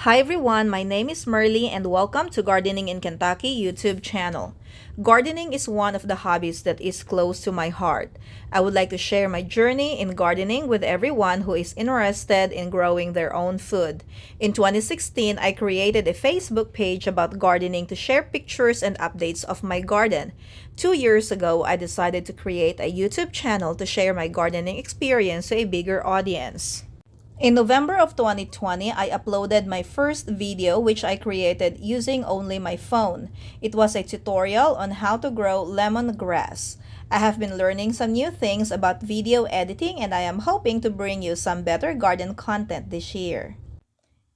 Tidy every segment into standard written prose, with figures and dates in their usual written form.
Hi everyone, my name is Merly and welcome to Gardening in Kentucky YouTube channel. Gardening is one of the hobbies that is close to my heart. I would like to share my journey in gardening with everyone who is interested in growing their own food. In 2016, I created a Facebook page about gardening to share pictures and updates of my garden. 2 years ago, I decided to create a YouTube channel to share my gardening experience to a bigger audience. In November of 2020, I uploaded my first video which I created using only my phone. It was a tutorial on how to grow lemongrass. I have been learning some new things about video editing and I am hoping to bring you some better garden content this year.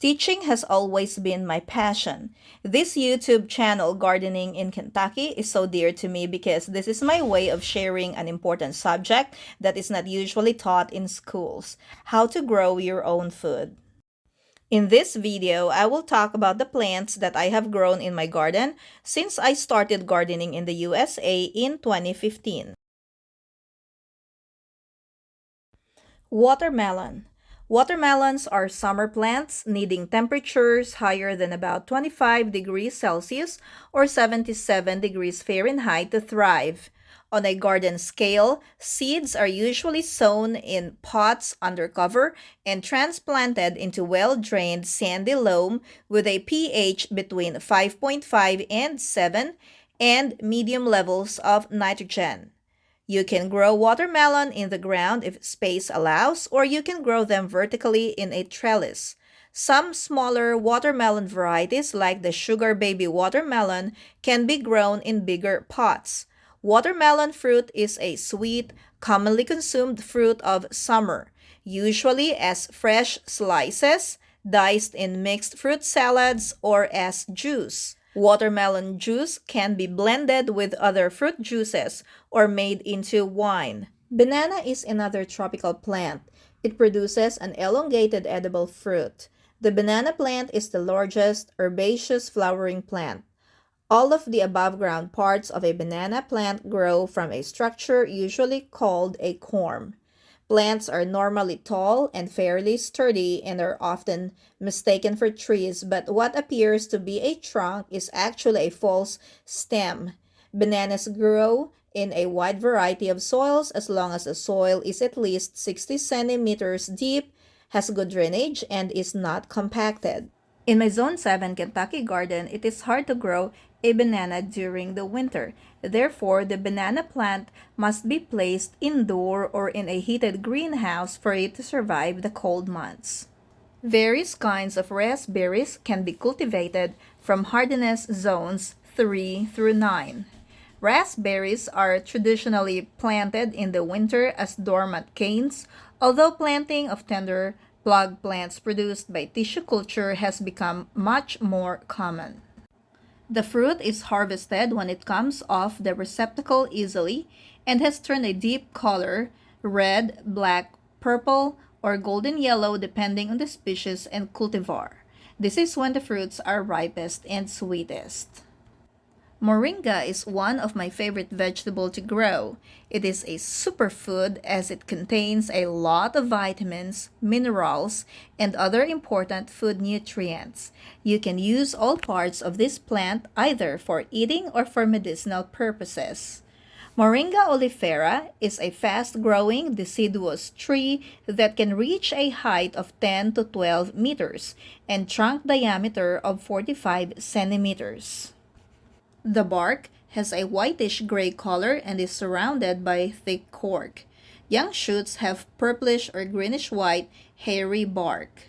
Teaching has always been my passion. This YouTube channel, Gardening in Kentucky, is so dear to me because this is my way of sharing an important subject that is not usually taught in schools: how to grow your own food. In this video, I will talk about the plants that I have grown in my garden since I started gardening in the USA in 2015. Watermelon. Watermelons are summer plants needing temperatures higher than about 25 degrees Celsius or 77 degrees Fahrenheit to thrive. On a garden scale, seeds are usually sown in pots under cover and transplanted into well-drained sandy loam with a pH between 5.5 and 7 and medium levels of nitrogen. You can grow watermelon in the ground if space allows, or you can grow them vertically in a trellis. Some smaller watermelon varieties, like the sugar baby watermelon, can be grown in bigger pots. Watermelon fruit is a sweet, commonly consumed fruit of summer, usually as fresh slices, diced in mixed fruit salads, or as juice. Watermelon juice can be blended with other fruit juices or made into wine. Banana is another tropical plant. It produces an elongated edible fruit. The banana plant is the largest herbaceous flowering plant. All of the above-ground parts of a banana plant grow from a structure usually called a corm. Plants are normally tall and fairly sturdy and are often mistaken for trees, but what appears to be a trunk is actually a false stem. Bananas grow in a wide variety of soils as long as the soil is at least 60 centimeters deep, has good drainage, and is not compacted. In my Zone 7 Kentucky garden, it is hard to grow a banana during the winter. Therefore, the banana plant must be placed indoor or in a heated greenhouse for it to survive the cold months. Various kinds of raspberries can be cultivated from hardiness zones 3 through 9. Raspberries are traditionally planted in the winter as dormant canes, although planting of tender plug plants produced by tissue culture has become much more common. The fruit is harvested when it comes off the receptacle easily and has turned a deep color, red, black, purple, or golden yellow depending on the species and cultivar. This is when the fruits are ripest and sweetest. Moringa is one of my favorite vegetables to grow. It is a superfood as it contains a lot of vitamins, minerals, and other important food nutrients. You can use all parts of this plant either for eating or for medicinal purposes. Moringa oleifera is a fast-growing deciduous tree that can reach a height of 10 to 12 meters and trunk diameter of 45 centimeters. The bark has a whitish-gray color and is surrounded by thick cork. Young shoots have purplish or greenish-white, hairy bark.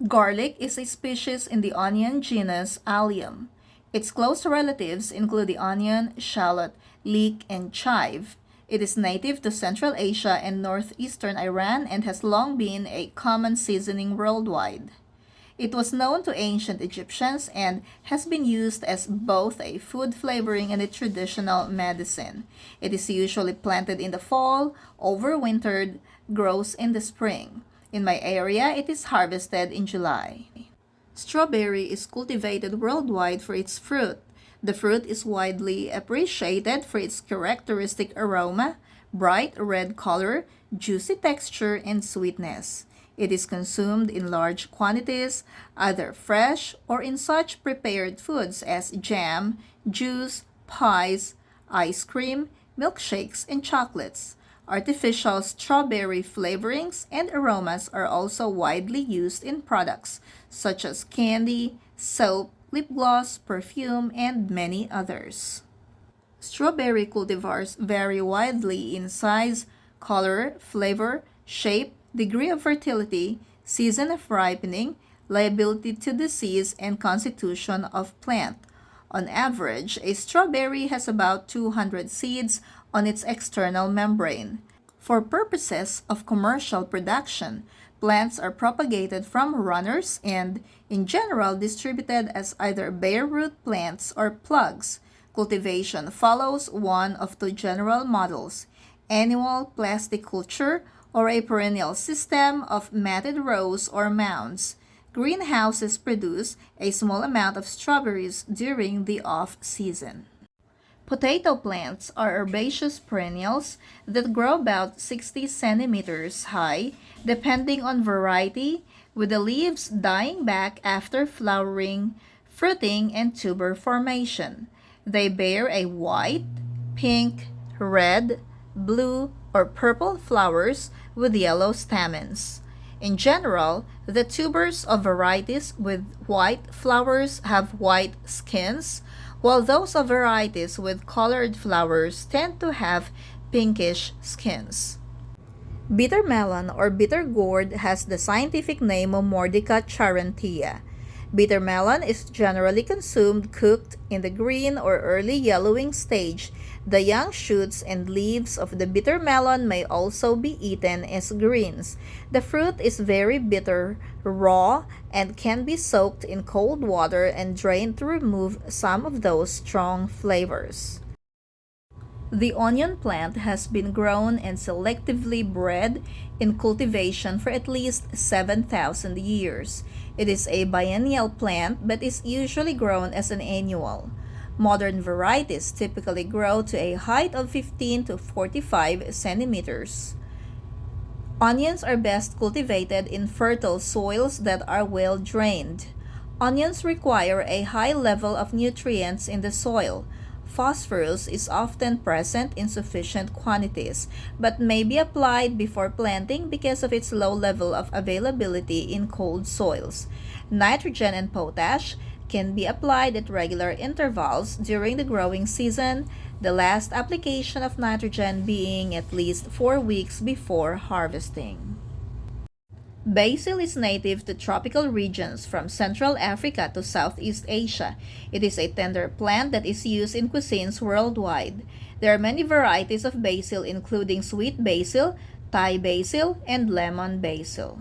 Garlic is a species in the onion genus Allium. Its close relatives include the onion, shallot, leek, and chive. It is native to Central Asia and northeastern Iran and has long been a common seasoning worldwide. It was known to ancient Egyptians and has been used as both a food flavoring and a traditional medicine. It is usually planted in the fall, overwintered, grows in the spring. In my area, it is harvested in July. Strawberry is cultivated worldwide for its fruit. The fruit is widely appreciated for its characteristic aroma, bright red color, juicy texture, and sweetness. It is consumed in large quantities, either fresh or in such prepared foods as jam, juice, pies, ice cream, milkshakes, and chocolates. Artificial strawberry flavorings and aromas are also widely used in products such as candy, soap, lip gloss, perfume, and many others. Strawberry cultivars vary widely in size, color, flavor, shape, degree of fertility, season of ripening, liability to disease, and constitution of plant. On average, a strawberry has about 200 seeds on its external membrane. For purposes of commercial production, plants are propagated from runners and, in general, distributed as either bare root plants or plugs. Cultivation follows one of two general models: annual plastic culture or a perennial system of matted rows or mounds. Greenhouses produce a small amount of strawberries during the off-season. Potato plants are herbaceous perennials that grow about 60 centimeters high, depending on variety, with the leaves dying back after flowering, fruiting, and tuber formation. They bear a white, pink, red, blue, or purple flowers with yellow stamens. In general, the tubers of varieties with white flowers have white skins, while those of varieties with colored flowers tend to have pinkish skins. Bitter melon or bitter gourd has the scientific name of Mordica charantia. Bitter melon is generally consumed cooked in the green or early yellowing stage. The young shoots and leaves of the bitter melon may also be eaten as greens. The fruit is very bitter, raw, and can be soaked in cold water and drained to remove some of those strong flavors. The onion plant has been grown and selectively bred in cultivation for at least 7,000 years. It is a biennial plant but is usually grown as an annual. Modern varieties typically grow to a height of 15 to 45 centimeters. Onions are best cultivated in fertile soils that are well drained. Onions require a high level of nutrients in the soil. Phosphorus is often present in sufficient quantities, but may be applied before planting because of its low level of availability in cold soils. Nitrogen and potash can be applied at regular intervals during the growing season, the last application of nitrogen being at least 4 weeks before harvesting. Basil is native to tropical regions from Central Africa to Southeast Asia. It is a tender plant that is used in cuisines worldwide. There are many varieties of basil, including sweet basil, Thai basil, and lemon basil.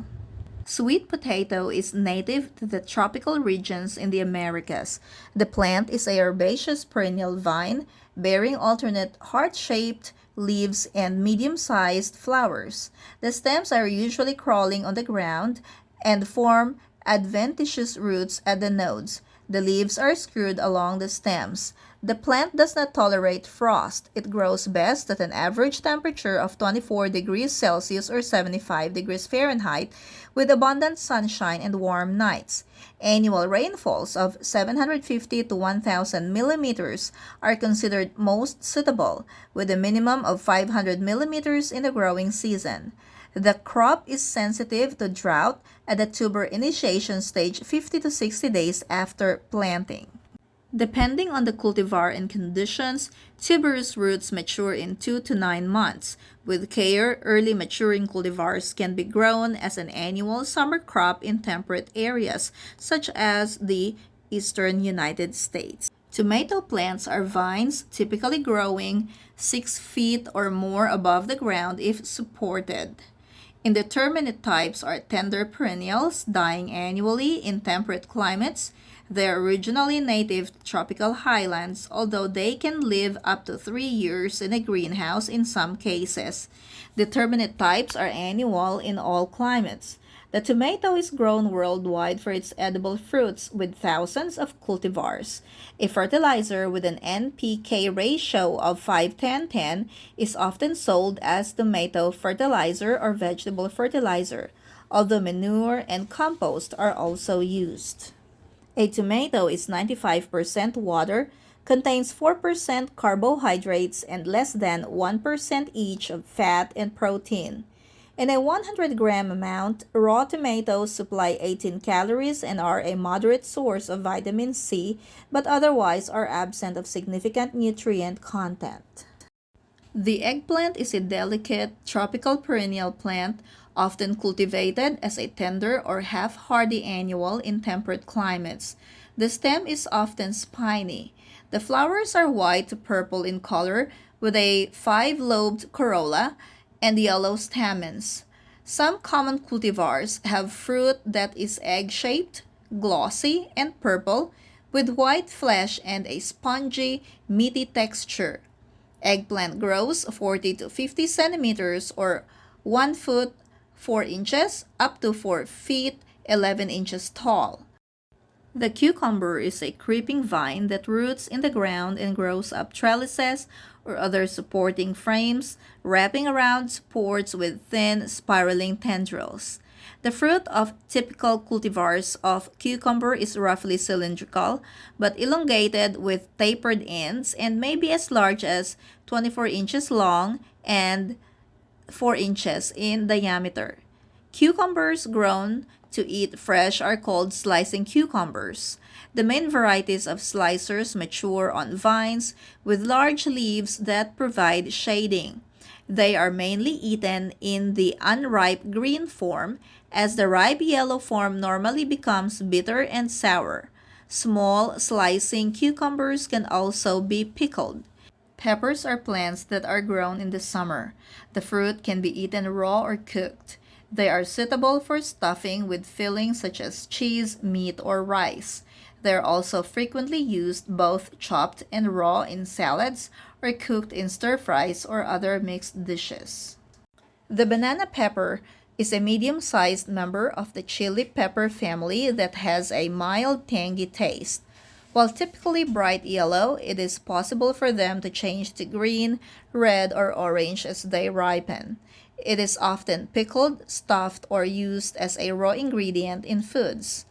Sweet potato is native to the tropical regions in the Americas. The plant is a herbaceous perennial vine bearing alternate heart-shaped leaves and medium-sized flowers. The stems are usually crawling on the ground and form adventitious roots at the nodes. The leaves are screwed along the stems. The plant does not tolerate frost. It grows best at an average temperature of 24 degrees Celsius or 75 degrees Fahrenheit with abundant sunshine and warm nights. Annual rainfalls of 750 to 1,000 millimeters are considered most suitable, with a minimum of 500 millimeters in the growing season. The crop is sensitive to drought at the tuber initiation stage 50 to 60 days after planting. Depending on the cultivar and conditions, tuberous roots mature in 2 to 9 months. With care, early maturing cultivars can be grown as an annual summer crop in temperate areas, such as the eastern United States. Tomato plants are vines typically growing 6 feet or more above the ground if supported. Indeterminate types are tender perennials, dying annually in temperate climates. They are originally native to tropical highlands, although they can live up to 3 years in a greenhouse in some cases. Determinate types are annual in all climates. The tomato is grown worldwide for its edible fruits with thousands of cultivars. A fertilizer with an NPK ratio of 5:10:10 is often sold as tomato fertilizer or vegetable fertilizer. although manure and compost are also used. A tomato is 95% water, contains 4% carbohydrates and less than 1% each of fat and protein. In a 100-gram amount, raw tomatoes supply 18 calories and are a moderate source of vitamin C, but otherwise are absent of significant nutrient content. The eggplant is a delicate tropical perennial plant, often cultivated as a tender or half-hardy annual in temperate climates. The stem is often spiny. The flowers are white to purple in color with a five-lobed corolla and yellow stamens. Some common cultivars have fruit that is egg-shaped, glossy, and purple, with white flesh and a spongy, meaty texture. Eggplant grows 40 to 50 centimeters or 1 foot 4 inches up to 4 feet 11 inches tall. The cucumber is a creeping vine that roots in the ground and grows up trellises or other supporting frames, wrapping around supports with thin, spiraling tendrils. The fruit of typical cultivars of cucumber is roughly cylindrical, but elongated with tapered ends and may be as large as 24 inches long and 4 inches in diameter. Cucumbers grown to eat fresh are called slicing cucumbers. The main varieties of slicers mature on vines with large leaves that provide shading. They are mainly eaten in the unripe green form, as the ripe yellow form normally becomes bitter and sour. Small slicing cucumbers can also be pickled. Peppers are plants that are grown in the summer. The fruit can be eaten raw or cooked. They are suitable for stuffing with fillings such as cheese, meat, or rice. They are also frequently used both chopped and raw in salads or cooked in stir-fries or other mixed dishes. The banana pepper is a medium-sized member of the chili pepper family that has a mild tangy taste. While typically bright yellow, it is possible for them to change to green, red, or orange as they ripen. It is often pickled, stuffed, or used as a raw ingredient in foods.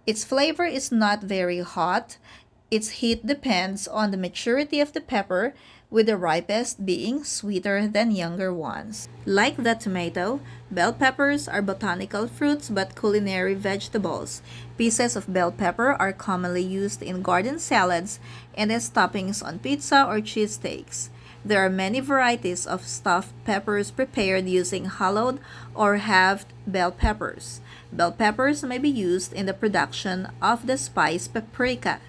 Its flavor is not very hot. Its heat depends on the maturity of the pepper, with the ripest being sweeter than younger ones. Like the tomato, bell peppers are botanical fruits but culinary vegetables. Pieces of bell pepper are commonly used in garden salads and as toppings on pizza or cheesesteaks. There are many varieties of stuffed peppers prepared using hollowed or halved bell peppers. Bell peppers may be used in the production of the spice paprika.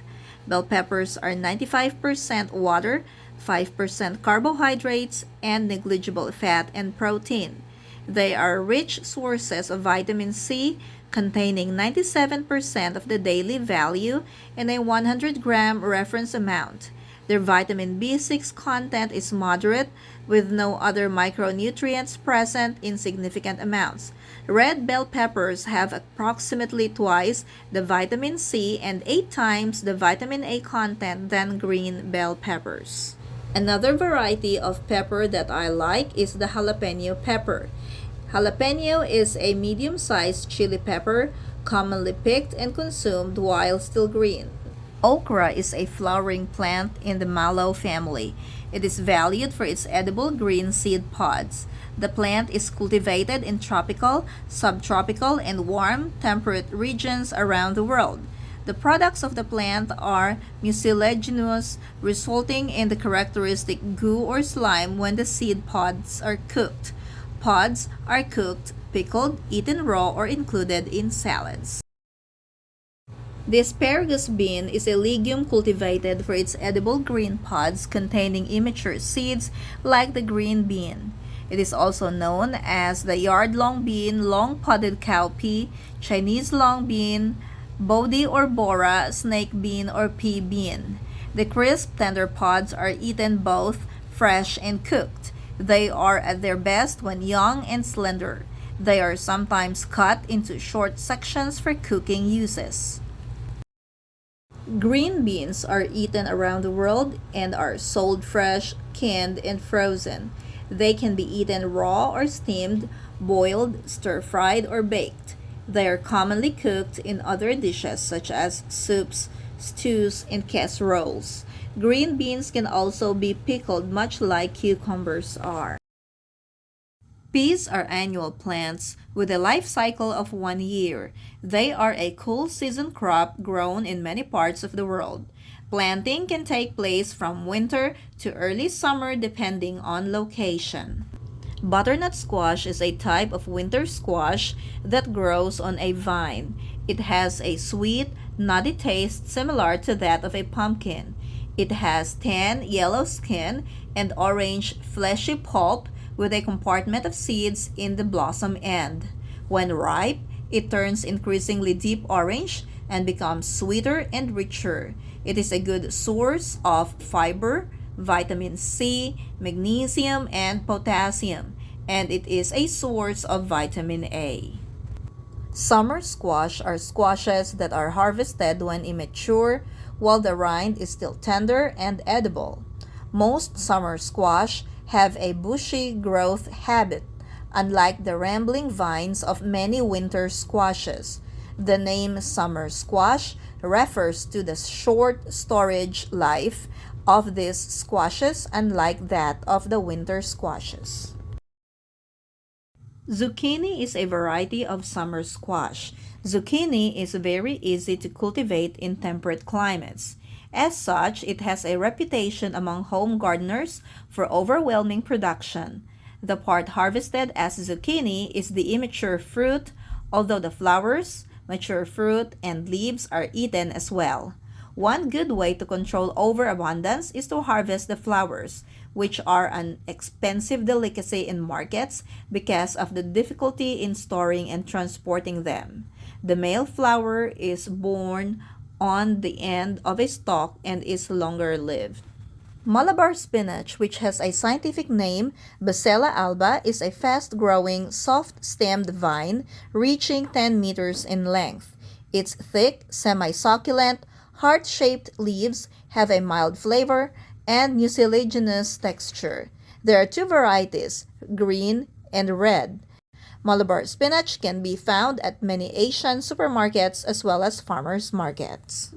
Bell peppers are 95% water, 5% carbohydrates, and negligible fat and protein. They are rich sources of vitamin C, containing 97% of the daily value in a 100-gram reference amount. Their vitamin B6 content is moderate, with no other micronutrients present in significant amounts. Red bell peppers have approximately twice the vitamin C and 8 times the vitamin A content than green bell peppers. Another variety of pepper that I like is the jalapeno pepper. Jalapeno is a medium-sized chili pepper, commonly picked and consumed while still green. Okra is a flowering plant in the mallow family. It is valued for its edible green seed pods. The plant is cultivated in tropical, subtropical, and warm, temperate regions around the world. The products of the plant are mucilaginous, resulting in the characteristic goo or slime when the seed pods are cooked. Pods are cooked, pickled, eaten raw, or included in salads. The asparagus bean is a legume cultivated for its edible green pods containing immature seeds like the green bean. It is also known as the yard-long bean, long-podded cowpea, Chinese long bean, Bodhi or Bora, snake bean, or pea bean. The crisp, tender pods are eaten both fresh and cooked. They are at their best when young and slender. They are sometimes cut into short sections for cooking uses. Green beans are eaten around the world and are sold fresh, canned, and frozen. They can be eaten raw or steamed. boiled, stir-fried, or baked. They are commonly cooked in other dishes such as soups, stews, and casseroles. Green beans can also be pickled much like cucumbers are. Peas are annual plants with a life cycle of 1 year. They are a cool season crop grown in many parts of the world. Planting can take place from winter to early summer depending on location. Butternut squash is a type of winter squash that grows on a vine. It has a sweet, nutty taste similar to that of a pumpkin. It has tan, yellow skin and orange, fleshy pulp with a compartment of seeds in the blossom end. When ripe, it turns increasingly deep orange and becomes sweeter and richer. It is a good source of fiber, vitamin C, magnesium, and potassium, and it is a source of vitamin A. Summer squash are squashes that are harvested when immature, while the rind is still tender and edible. Most summer squash have a bushy growth habit, unlike the rambling vines of many winter squashes. The name summer squash refers to the short storage life of these squashes, unlike that of the winter squashes. Zucchini is a variety of summer squash. Zucchini is very easy to cultivate in temperate climates. As such, it has a reputation among home gardeners for overwhelming production. The part harvested as zucchini is the immature fruit, although the flowers, mature fruit, and leaves are eaten as well. One good way to control overabundance is to harvest the flowers, which are an expensive delicacy in markets because of the difficulty in storing and transporting them. The male flower is born on the end of a stalk and is longer lived. Malabar spinach, which has a scientific name, Basella alba, is a fast-growing, soft-stemmed vine reaching 10 meters in length. Its thick, semi-succulent, heart-shaped leaves have a mild flavor and mucilaginous texture. There are two varieties, green and red. Malabar spinach can be found at many Asian supermarkets as well as farmers markets.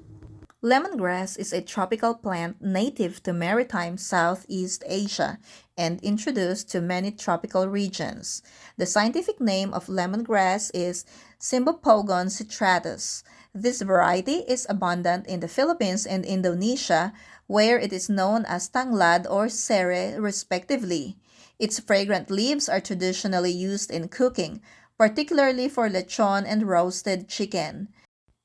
Lemongrass is a tropical plant native to maritime Southeast Asia and introduced to many tropical regions. The scientific name of lemongrass is Cymbopogon citratus. This variety is abundant in the Philippines and Indonesia, where it is known as tanglad or sere respectively. Its fragrant leaves are traditionally used in cooking, particularly for lechon and roasted chicken.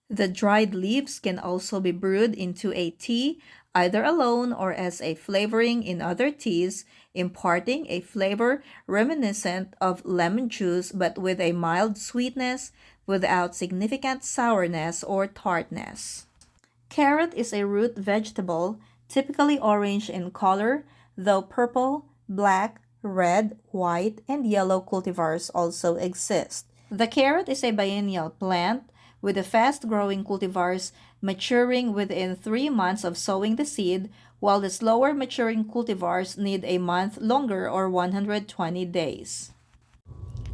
The dried leaves can also be brewed into a tea, either alone or as a flavoring in other teas, imparting a flavor reminiscent of lemon juice but with a mild sweetness without significant sourness or tartness. Carrot is a root vegetable, typically orange in color, though purple, black, red, white, and yellow cultivars also exist. The carrot is a biennial plant with the fast-growing cultivars maturing within 3 months of sowing the seed, while the slower maturing cultivars need a month longer or 120 days.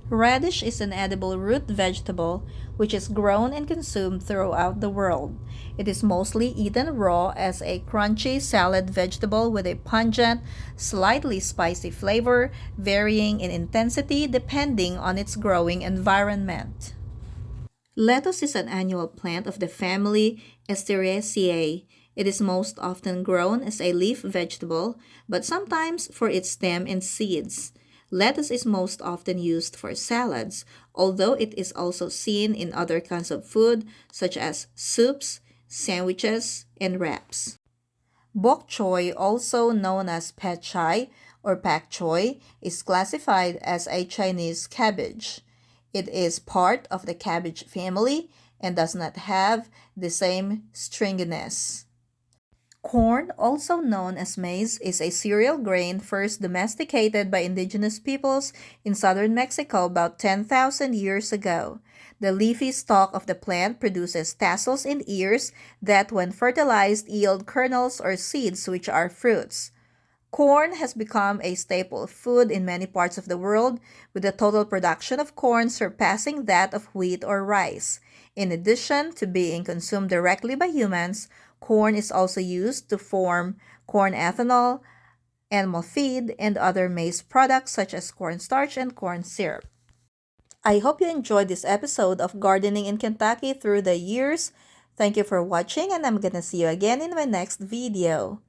Radish is an edible root vegetable which is grown and consumed throughout the world. It is mostly eaten raw as a crunchy salad vegetable with a pungent, slightly spicy flavor, varying in intensity depending on its growing environment. Lettuce is an annual plant of the family Asteraceae. It is most often grown as a leaf vegetable, but sometimes for its stem and seeds. Lettuce is most often used for salads, although it is also seen in other kinds of food such as soups, sandwiches, and wraps. Bok choy, also known as pad chai or pak choy, is classified as a Chinese cabbage. It is part of the cabbage family and does not have the same stringiness. Corn, also known as maize, is a cereal grain first domesticated by indigenous peoples in southern Mexico about 10,000 years ago. The leafy stalk of the plant produces tassels and ears that, when fertilized, yield kernels or seeds which are fruits. Corn has become a staple food in many parts of the world, with the total production of corn surpassing that of wheat or rice. In addition to being consumed directly by humans, corn is also used to form corn ethanol, animal feed, and other maize products such as cornstarch and corn syrup. I hope you enjoyed this episode of Gardening in Kentucky through the years. Thank you for watching, and I'm gonna see you again in my next video.